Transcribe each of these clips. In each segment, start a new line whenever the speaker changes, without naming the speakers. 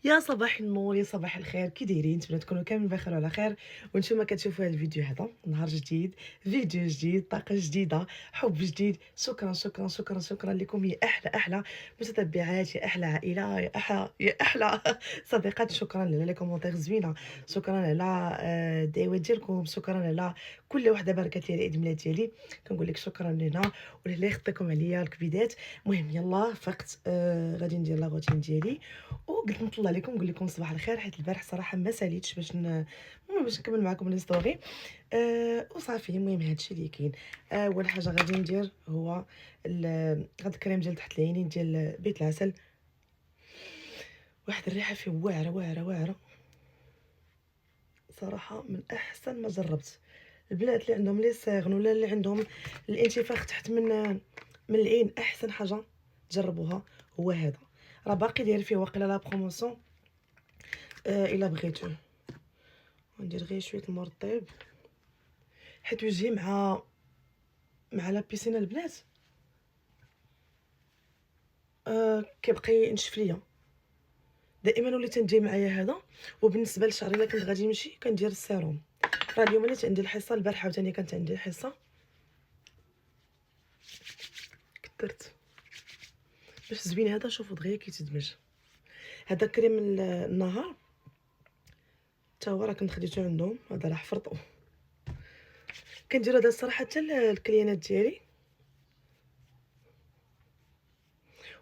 يا صباح النور، يا صباح الخير، كي دايرين؟ نتمنى تكونوا كاملين بخير وعلى خير. وانتم كتشوفوا هذا الفيديو هذا نهار جديد، فيديو جديد، طاقه جديده، حب جديد. شكرا شكرا شكرا شكرا لكم يا احلى متتبعات، يا احلى عائله، يا احلى صديقات. شكرا على لي كومونتير زوينه، شكرا على الدعوات ديالكم، شكرا على كل وحده باركت لي على عيد ميلاد ديالي. كنقول لك شكرا لينا ولا يخطيكم عليا الكبيدات. المهم يلا فقت، غادي ندير لا روتين ديالي وقلت نطلع لكم نقول لكم صباح الخير، حيت البارح صراحه ما ساليتش باش نكمل معكم لي ستوري. وصافي. المهم هادشي اللي كاين. اول حاجه غادي ندير هو هاد الكريم ديال تحت العينين ديال بيت العسل. واحد الريحه فيه واعره واعره واعره، صراحه من احسن ما جربت. البنات اللي عندهم لي سيغن ولا اللي عندهم الانتفاخ تحت من العين، احسن حاجه تجربوها هو هذا. راه باقي داير فيه واقيلا لا بروموسيون. الا بغيتوه ندير غير شويه الماء الطيب، حيت وجهي مع لا بيسين البنات كيبقى ينشف ليا. دائما وليت ندير معايا هذا. وبالنسبه لشعري الا كنت غادي نمشي كندير السيروم. راه اليوم نيت عندي الحصه، البارحه عاوتاني كانت عندي الحصه، كثرت باش زوين هذا. شوفوا دغيا كيتدمج. هذا كريم النهار حتى هو راه كنت خديته عندهم، هذا راه حفرطو. كندير هذا الصراحه حتى الكليانات ديالي،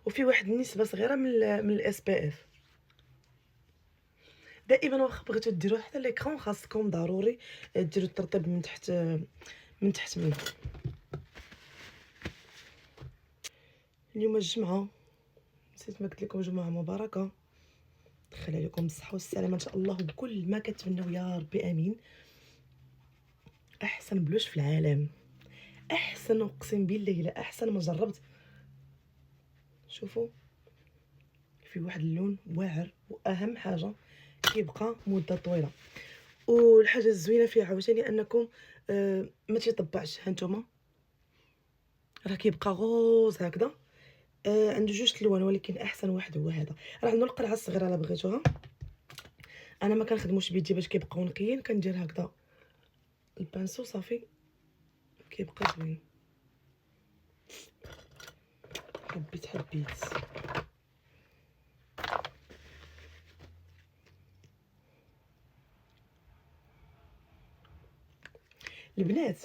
وفي واحد النسبه صغيره من الاس بي اف. دائما واخا بغيتو ديروا حتى ليكرون خاصكم ضروري ديروا الترطيب من تحت من فوق. اليوم الجمعه، نسيت ما قلت لكم جمعه مباركه، دخل عليكم بالصحه والسلامه ان شاء الله وكل ما كتمنوا يا ربي امين. احسن بلوش في العالم، احسن، اقسم بالله الا احسن ما جربت. شوفوا في واحد اللون واعر، واهم حاجه كيبقى مده طويله. والحاجه الزوينه فيه عاوتاني انكم ما تيطبعش. ها نتوما راه كيبقى غوز هكذا. عنده جوج الوان ولكن احسن واحد هو هذا. راه عنده القرعه الصغيره الا بغيتوها. انا ما كنخدموش بيدي باش كيبقاو نقيين، كندير هكذا البانسو صافي كيبقى زوين. حبيت البنات.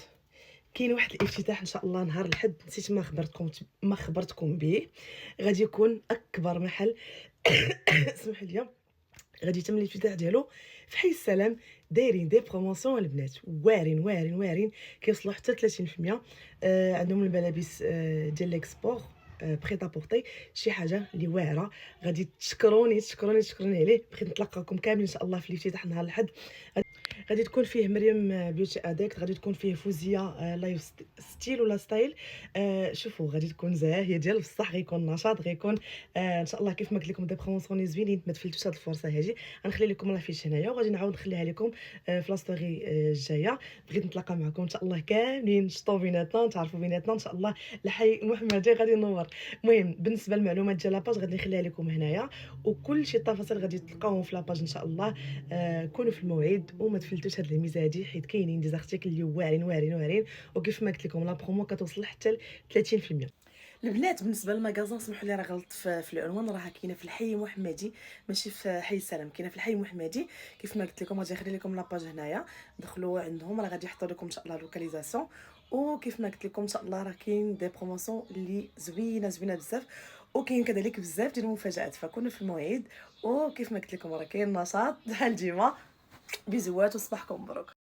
كاين واحد الافتتاح ان شاء الله نهار الحد، نسيت ما خبرتكم به. غادي يكون اكبر محل اسمح لي، غادي يتم الافتتاح ديالو في حي السلام. دايرين دي بروموسيون البنات واعرين واعرين واعرين، كيوصلوا حتى 30%. عندهم الملابس ديال ليكسبور، بخي طابورتي، شي حاجه اللي واعره. غادي تشكروني عليه. بغيت نتلاقاكم كاملين ان شاء الله في الافتتاح نهار الحد. غادي تكون فيه مريم بيوتي اديكت، غادي تكون فيه فوزيه لايف ستيل ولا ستايل. شوفوا غادي تكون زاهيه ديال بصح، غيكون نشاط، غيكون ان شاء الله كيف ما قلت لكم دي بروموسيون زوينين. ما تفلتوش هذه الفرصه هذه. غنخلي لكم لافيش هنايا وغادي نعاود نخليها لكم في لا ستوري الجايه. بغيت نتلاقى معكم ان شاء الله كاملين، نشطوا بيناتنا، نتعرفوا بيناتنا ان شاء الله. الحي محمدي غادي ينور. المهم بالنسبه للمعلومات ديال لاباج غادي نخليها لكم هنايا، وكل شي التفاصيل غادي تلقاوهم في لاباج ان شاء الله. كونوا في الموعد وما تفلتوش هاد الميزه هادي، حيت كاينين دي زارتيكل اللي واعرين واعرين واعرين. وكيف ما قلت لكم لا برومو كتوصل حتى ل 30%. البنات بالنسبه للمغازون سمحوا لي راه غلطت في العنوان، راه كاينه في الحي محمدي ماشي في حي السلام، كاينه في الحي محمدي. كيف ما قلت لكم غادي نخلي لكم لاباج هنايا، دخلوا عندهم راه غادي يحطوا لكم ان شاء الله لوكاليزاسيون. وكيف ما قلت لكم ان شاء الله راه كاين دي بروموسيون اللي زوينه بزاف، وكاين كذلك بزاف ديال المفاجات، فكونوا في الموعد. وكيف ما قلت لكم راه كاين نشاط بحال ديما. بيزوات وصباحكم مبروك.